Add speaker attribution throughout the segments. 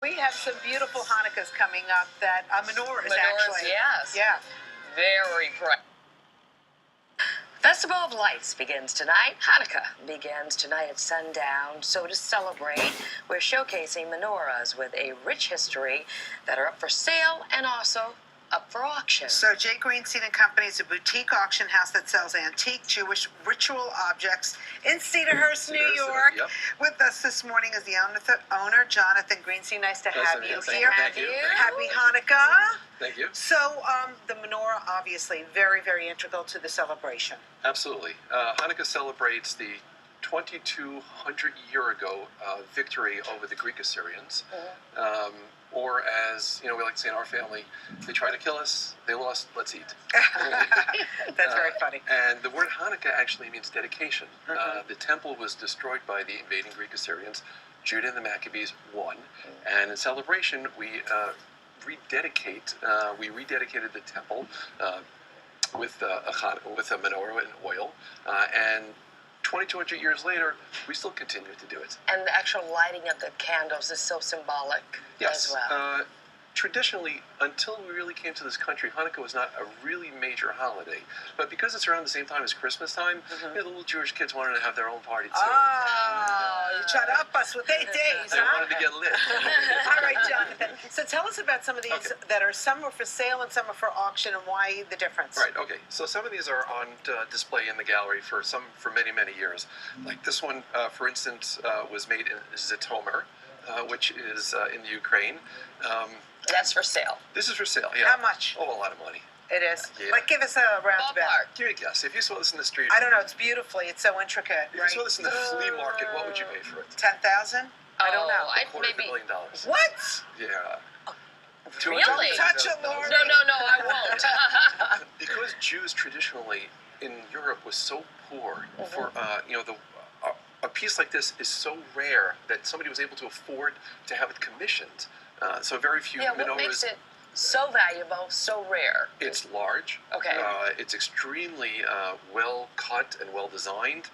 Speaker 1: We have some beautiful Hanukkahs coming up that menorahs actually.
Speaker 2: Yes.
Speaker 1: Yeah.
Speaker 2: Very bright. Festival of Lights begins tonight. Hanukkah begins tonight at sundown. So to celebrate, we're showcasing menorahs with a rich history that are up for sale and also up for auction.
Speaker 1: So J. Greenstein and Company is a boutique auction house that sells antique Jewish ritual objects in Cedarhurst, New York.
Speaker 3: Yep.
Speaker 1: With us this morning is the owner, Jonathan Greenstein. Nice to have you here.
Speaker 3: Thank you.
Speaker 1: Happy Hanukkah.
Speaker 3: Thank you.
Speaker 1: So the menorah, obviously, very, very integral to the celebration.
Speaker 3: Absolutely. Hanukkah celebrates the 2,200 year ago victory over the Greek Assyrians. Or as we like to say in our family, they tried to kill us, they lost, let's eat.
Speaker 1: That's very funny.
Speaker 3: And the word Hanukkah actually means dedication. The temple was destroyed by the invading Greek Assyrians. Judah and the Maccabees won. And in celebration, we rededicated the temple with a menorah and oil. And 2,200 years later, we still continue to do it.
Speaker 2: And the actual lighting of the candles is so symbolic as well.
Speaker 3: Traditionally, until we really came to this country, Hanukkah was not a really major holiday. But because it's around the same time as Christmas time, the little Jewish kids wanted to have their own party too.
Speaker 1: Oh, you tried to up us with 8 days,
Speaker 3: They wanted to get lit.
Speaker 1: All right, Jonathan. So tell us about some of these that are, some are for sale and some are for auction, and why the difference?
Speaker 3: Right, okay. So some of these are on display in the gallery for many, many years. Like this one, for instance, was made in Zhytomyr, which is in the Ukraine.
Speaker 2: That's for sale.
Speaker 3: This is for sale, yeah.
Speaker 1: How much?
Speaker 3: Oh, a lot of money.
Speaker 1: It is?
Speaker 3: Yeah.
Speaker 1: Like, give us a roundabout.
Speaker 2: Ballpark.
Speaker 3: Give me a guess. If you saw this in the street...
Speaker 1: I don't know. It's beautifully. It's so intricate,
Speaker 3: If you saw this in the flea market, what would you pay for it?
Speaker 1: 10,000? I don't know.
Speaker 3: $250,000.
Speaker 1: What?
Speaker 3: Yeah.
Speaker 2: Really?
Speaker 1: Don't touch it, Lord.
Speaker 2: No, I won't.
Speaker 3: Because Jews traditionally in Europe was so poor, for a piece like this is so rare that somebody was able to afford to have it commissioned. So very few menorahs.
Speaker 2: What makes it so valuable, so rare?
Speaker 3: It's large.
Speaker 2: Okay.
Speaker 3: It's extremely well cut and well designed.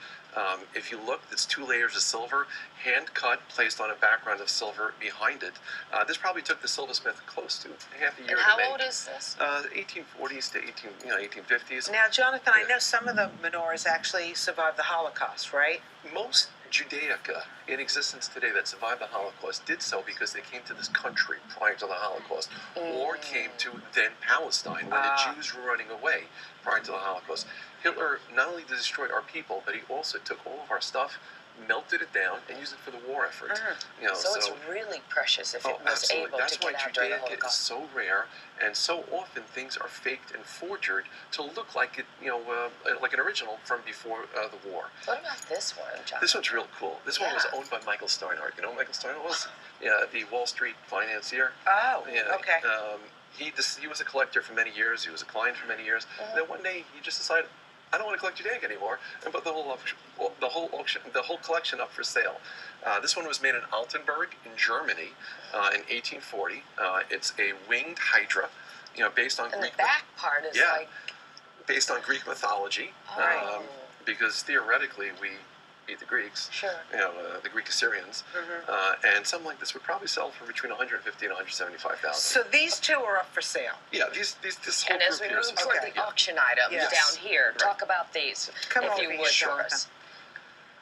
Speaker 3: If you look, it's 2 layers of silver, hand cut, placed on a background of silver behind it. This probably took the silversmith close to half a year to make.
Speaker 2: And how old is this?
Speaker 3: 1840s to 1850s.
Speaker 1: Now, Jonathan, I know some of the menorahs actually survived the Holocaust, right?
Speaker 3: Most judaica in existence today that survived the Holocaust did so because they came to this country prior to the Holocaust, or came to then Palestine when the Jews were running away prior to the Holocaust. Hitler not only destroyed our people, but he also took all of our stuff, melted it down, and used it for the war effort.
Speaker 2: So it's really precious if it was able
Speaker 3: That's
Speaker 2: to
Speaker 3: why
Speaker 2: get out during the
Speaker 3: judaica is
Speaker 2: Holocaust.
Speaker 3: so rare, and so often things are faked and forgered to look like it, like an original from before the war.
Speaker 2: What about this one, John?
Speaker 3: This one's real cool. This one was owned by Michael Steinhardt. You know who Michael Steinhardt was? Yeah, the Wall Street financier.
Speaker 1: Oh,
Speaker 3: Yeah,
Speaker 1: okay.
Speaker 3: He was a collector for many years. He was a client for many years. And then one day he just decided, I don't want to collect judaica anymore, and put the whole collection up for sale. This one was made in Altenburg in Germany in 1840. It's a winged hydra, based on
Speaker 2: And
Speaker 3: Greek.
Speaker 2: the back part is like...
Speaker 3: based on Greek mythology, because theoretically we beat the Greeks.
Speaker 2: Sure.
Speaker 3: The Greek Assyrians, and something like this would probably sell for between $150,000 and $175,000.
Speaker 1: So these two are up for sale.
Speaker 3: Yeah, this whole
Speaker 2: And as we
Speaker 3: group
Speaker 2: move
Speaker 3: here is
Speaker 2: toward the auction items down here, talk about these,
Speaker 1: Come
Speaker 2: if
Speaker 1: over
Speaker 2: you
Speaker 1: here,
Speaker 2: would,
Speaker 1: Jonathan.
Speaker 2: Doris.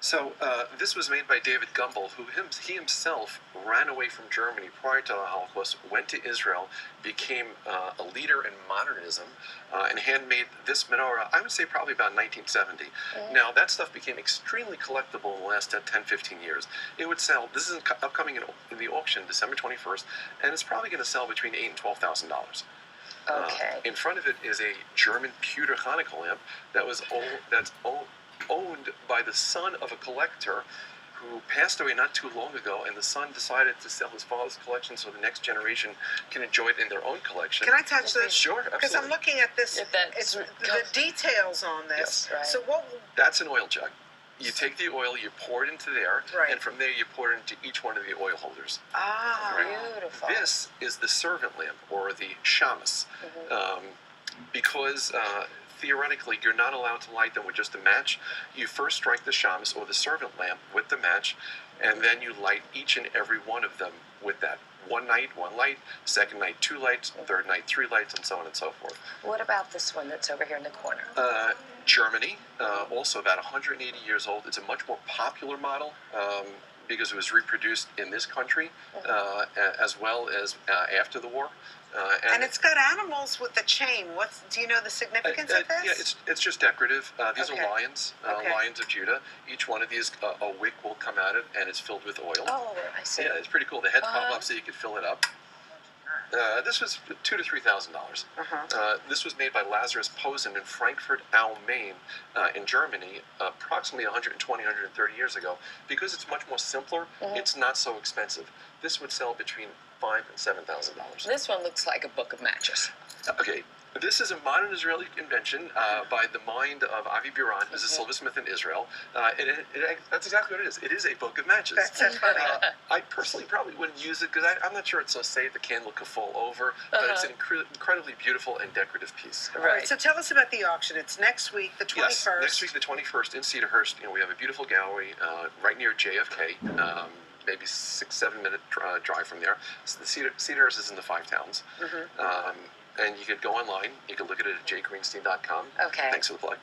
Speaker 3: So this was made by David Gumbel, who he himself ran away from Germany prior to the Holocaust, went to Israel, became a leader in modernism, and handmade this menorah, I would say probably about 1970. Now, that stuff became extremely collectible in the last 10, 15 years. It would sell, this is upcoming in the auction December 21st, and it's probably going to sell between $8,000 and $12,000.
Speaker 2: Okay.
Speaker 3: In front of it is a German pewter Hanukkah lamp that's owned by the son of a collector who passed away not too long ago, and the son decided to sell his father's collection so the next generation can enjoy it in their own collection.
Speaker 1: Can I touch this?
Speaker 3: Sure, absolutely.
Speaker 1: Because I'm looking at this, it's the details on this.
Speaker 3: Yes.
Speaker 2: Right.
Speaker 1: So what...
Speaker 3: That's an oil jug. You take the oil, you pour it into there,
Speaker 1: Right.
Speaker 3: and from there you pour it into each one of the oil holders.
Speaker 2: Beautiful.
Speaker 3: This is the servant lamp, or the shamus, because theoretically you're not allowed to light them with just a match. You first strike the shamus, or the servant lamp, with the match, and then you light each and every one of them with that one night, one light, second night, two lights, third night, three lights, and so on and so forth.
Speaker 2: What about this one that's over here in the corner?
Speaker 3: Germany, also about 180 years old. It's a much more popular model because it was reproduced in this country as well as after the war.
Speaker 1: And it's got animals with the chain. Do you know the significance of this?
Speaker 3: Yeah, it's just decorative. These
Speaker 1: Okay.
Speaker 3: are lions,
Speaker 1: Okay.
Speaker 3: lions of Judah. Each one of these, a wick will come out of it, and it's filled with oil.
Speaker 2: Oh, I see.
Speaker 3: Yeah, it's pretty cool. The heads pop up so you can fill it up. This was $2,000 to $3,000. This was made by Lazarus Posen in Frankfurt am Main in Germany approximately 120, 130 years ago. Because it's much more simpler, it's not so expensive. This would sell between $5,000 and $7,000.
Speaker 2: This one looks like a book of matches.
Speaker 3: Okay, this is a modern Israeli invention by the mind of Avi Biran, who's a silversmith in Israel. That's exactly what it is. It is a book of matches.
Speaker 1: That's so funny.
Speaker 3: I personally probably wouldn't use it because I'm not sure it's so safe. The candle could fall over, but it's an incredibly beautiful and decorative piece.
Speaker 1: All right, so tell us about the auction. It's next week, the 21st.
Speaker 3: Yes, next week, the 21st in Cedarhurst. We have a beautiful gallery right near JFK. Maybe 6-7 minute drive from there. So the Cedarhurst is in the Five Towns. And you could go online. You can look at it at jgreenstein.com.
Speaker 2: Okay.
Speaker 3: Thanks for the plug.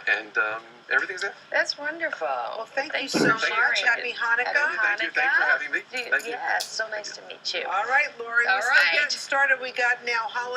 Speaker 3: And everything's there.
Speaker 2: That's wonderful.
Speaker 1: Well, thank you
Speaker 2: for
Speaker 1: so much.
Speaker 2: sharing.
Speaker 1: Happy Hanukkah.
Speaker 3: Thank you for having me. Thank you.
Speaker 2: Yes, so nice to meet you.
Speaker 1: All right, Lori,
Speaker 2: All
Speaker 1: we're still
Speaker 2: right.
Speaker 1: getting started. We got now holiday.